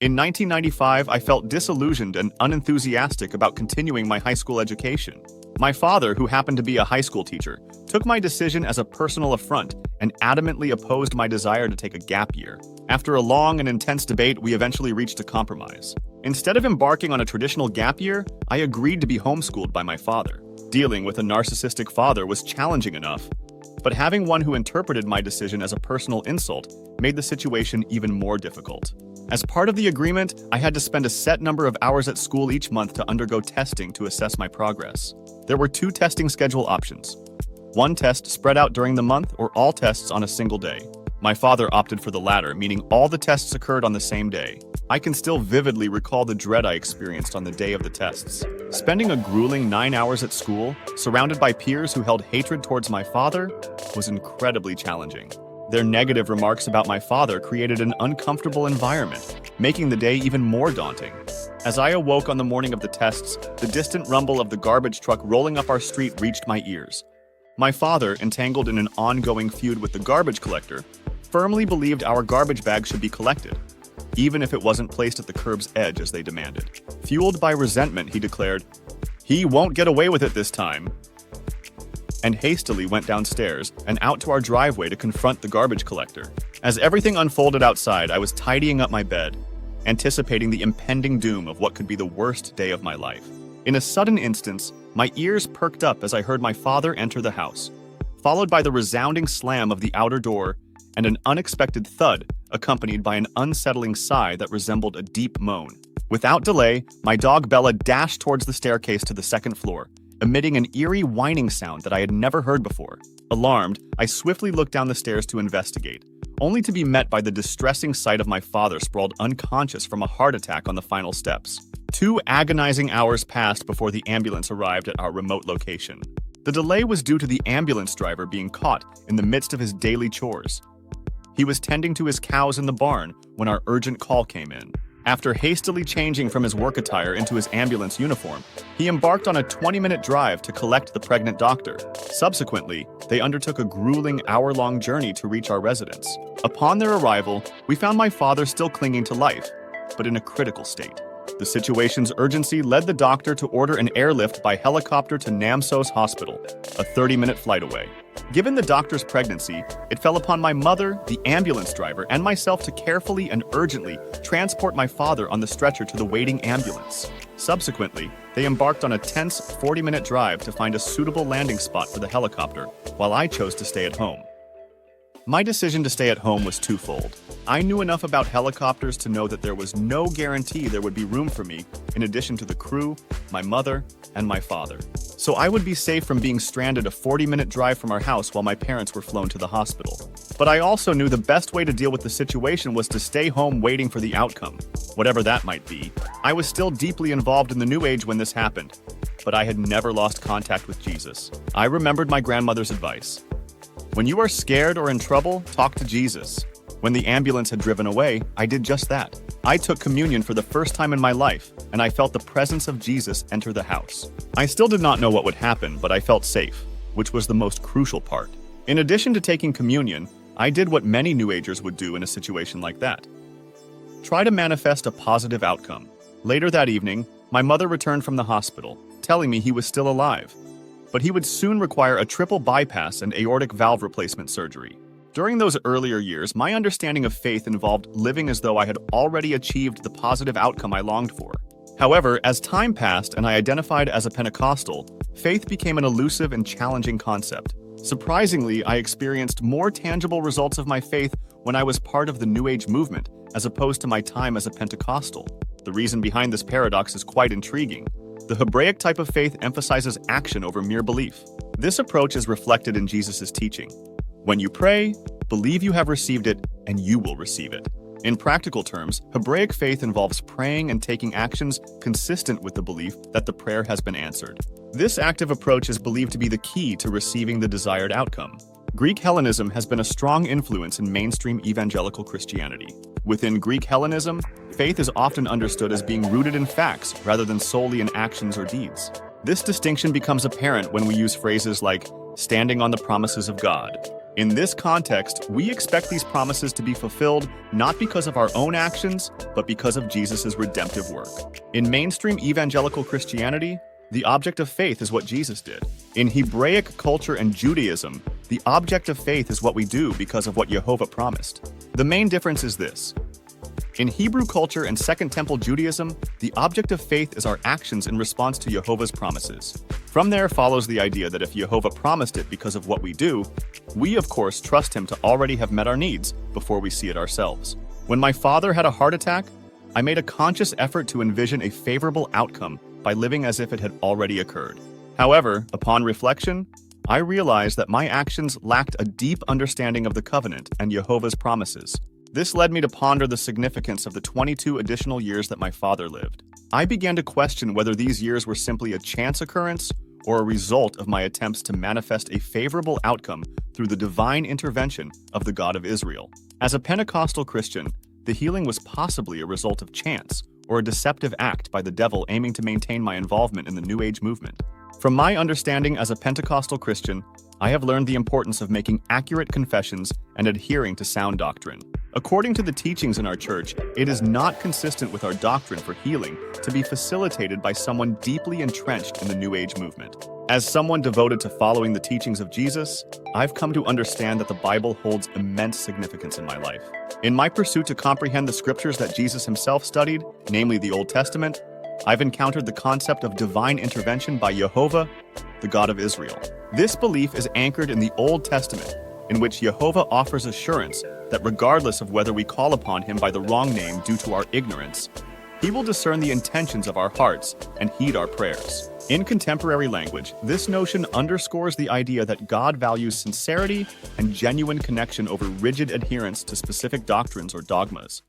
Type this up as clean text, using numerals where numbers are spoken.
In 1995, I felt disillusioned and unenthusiastic about continuing my high school education. My father, who happened to be a high school teacher, took my decision as a personal affront and adamantly opposed my desire to take a gap year. After a long and intense debate, we eventually reached a compromise. Instead of embarking on a traditional gap year, I agreed to be homeschooled by my father. Dealing with a narcissistic father was challenging enough, but having one who interpreted my decision as a personal insult made the situation even more difficult. As part of the agreement, I had to spend a set number of hours at school each month to undergo testing to assess my progress. There were 2 testing schedule options. One test spread out during the month or all tests on a single day. My father opted for the latter, meaning all the tests occurred on the same day. I can still vividly recall the dread I experienced on the day of the tests. Spending a grueling 9 hours at school, surrounded by peers who held hatred towards my father, was incredibly challenging. Their negative remarks about my father created an uncomfortable environment, making the day even more daunting. As I awoke on the morning of the tests, the distant rumble of the garbage truck rolling up our street reached my ears. My father, entangled in an ongoing feud with the garbage collector, firmly believed our garbage bag should be collected, even if it wasn't placed at the curb's edge as they demanded. Fueled by resentment, he declared, "He won't get away with it this time," and hastily went downstairs and out to our driveway to confront the garbage collector. As everything unfolded outside, I was tidying up my bed, anticipating the impending doom of what could be the worst day of my life. In a sudden instance, my ears perked up as I heard my father enter the house, followed by the resounding slam of the outer door and an unexpected thud, accompanied by an unsettling sigh that resembled a deep moan. Without delay, my dog Bella dashed towards the staircase to the second floor, emitting an eerie whining sound that I had never heard before. Alarmed, I swiftly looked down the stairs to investigate, only to be met by the distressing sight of my father sprawled unconscious from a heart attack on the final steps. 2 agonizing hours passed before the ambulance arrived at our remote location. The delay was due to the ambulance driver being caught in the midst of his daily chores. He was tending to his cows in the barn when our urgent call came in. After hastily changing from his work attire into his ambulance uniform, he embarked on a 20-minute drive to collect the pregnant doctor. Subsequently, they undertook a grueling hour-long journey to reach our residence. Upon their arrival, we found my father still clinging to life, but in a critical state. The situation's urgency led the doctor to order an airlift by helicopter to Namsos Hospital, a 30-minute flight away. Given the doctor's pregnancy, it fell upon my mother, the ambulance driver, and myself to carefully and urgently transport my father on the stretcher to the waiting ambulance. Subsequently, they embarked on a tense 40-minute drive to find a suitable landing spot for the helicopter, while I chose to stay at home. My decision to stay at home was twofold. I knew enough about helicopters to know that there was no guarantee there would be room for me, in addition to the crew, my mother, and my father. So I would be safe from being stranded a 40-minute drive from our house while my parents were flown to the hospital. But I also knew the best way to deal with the situation was to stay home waiting for the outcome, whatever that might be. I was still deeply involved in the New Age when this happened, but I had never lost contact with Jesus. I remembered my grandmother's advice. When you are scared or in trouble, talk to Jesus. When the ambulance had driven away, I did just that. I took communion for the first time in my life, and I felt the presence of Jesus enter the house. I still did not know what would happen, but I felt safe, which was the most crucial part. In addition to taking communion, I did what many New Agers would do in a situation like that. Try to manifest a positive outcome. Later that evening, my mother returned from the hospital, telling me he was still alive, but he would soon require a triple bypass and aortic valve replacement surgery. During those earlier years, my understanding of faith involved living as though I had already achieved the positive outcome I longed for. However, as time passed and I identified as a Pentecostal, faith became an elusive and challenging concept. Surprisingly, I experienced more tangible results of my faith when I was part of the New Age movement, as opposed to my time as a Pentecostal. The reason behind this paradox is quite intriguing. The Hebraic type of faith emphasizes action over mere belief. This approach is reflected in Jesus' teaching. When you pray, believe you have received it, and you will receive it. In practical terms, Hebraic faith involves praying and taking actions consistent with the belief that the prayer has been answered. This active approach is believed to be the key to receiving the desired outcome. Greek Hellenism has been a strong influence in mainstream evangelical Christianity. Within Greek Hellenism, faith is often understood as being rooted in facts rather than solely in actions or deeds. This distinction becomes apparent when we use phrases like standing on the promises of God, In this context, we expect these promises to be fulfilled not because of our own actions, but because of Jesus' redemptive work. In mainstream evangelical Christianity, the object of faith is what Jesus did. In Hebraic culture and Judaism, the object of faith is what we do because of what Jehovah promised. The main difference is this. In Hebrew culture and Second Temple Judaism, the object of faith is our actions in response to Jehovah's promises. From there follows the idea that if Jehovah promised it because of what we do, we of course trust him to already have met our needs before we see it ourselves. When my father had a heart attack, I made a conscious effort to envision a favorable outcome by living as if it had already occurred. However, upon reflection, I realized that my actions lacked a deep understanding of the covenant and Jehovah's promises. This led me to ponder the significance of the 22 additional years that my father lived. I began to question whether these years were simply a chance occurrence or a result of my attempts to manifest a favorable outcome through the divine intervention of the God of Israel. As a Pentecostal Christian, the healing was possibly a result of chance or a deceptive act by the devil aiming to maintain my involvement in the New Age movement. From my understanding as a Pentecostal Christian, I have learned the importance of making accurate confessions and adhering to sound doctrine. According to the teachings in our church, it is not consistent with our doctrine for healing to be facilitated by someone deeply entrenched in the New Age movement. As someone devoted to following the teachings of Jesus, I've come to understand that the Bible holds immense significance in my life. In my pursuit to comprehend the scriptures that Jesus himself studied, namely the Old Testament, I've encountered the concept of divine intervention by Jehovah, the God of Israel. This belief is anchored in the Old Testament, in which Jehovah offers assurance that regardless of whether we call upon him by the wrong name due to our ignorance, he will discern the intentions of our hearts and heed our prayers. In contemporary language, this notion underscores the idea that God values sincerity and genuine connection over rigid adherence to specific doctrines or dogmas.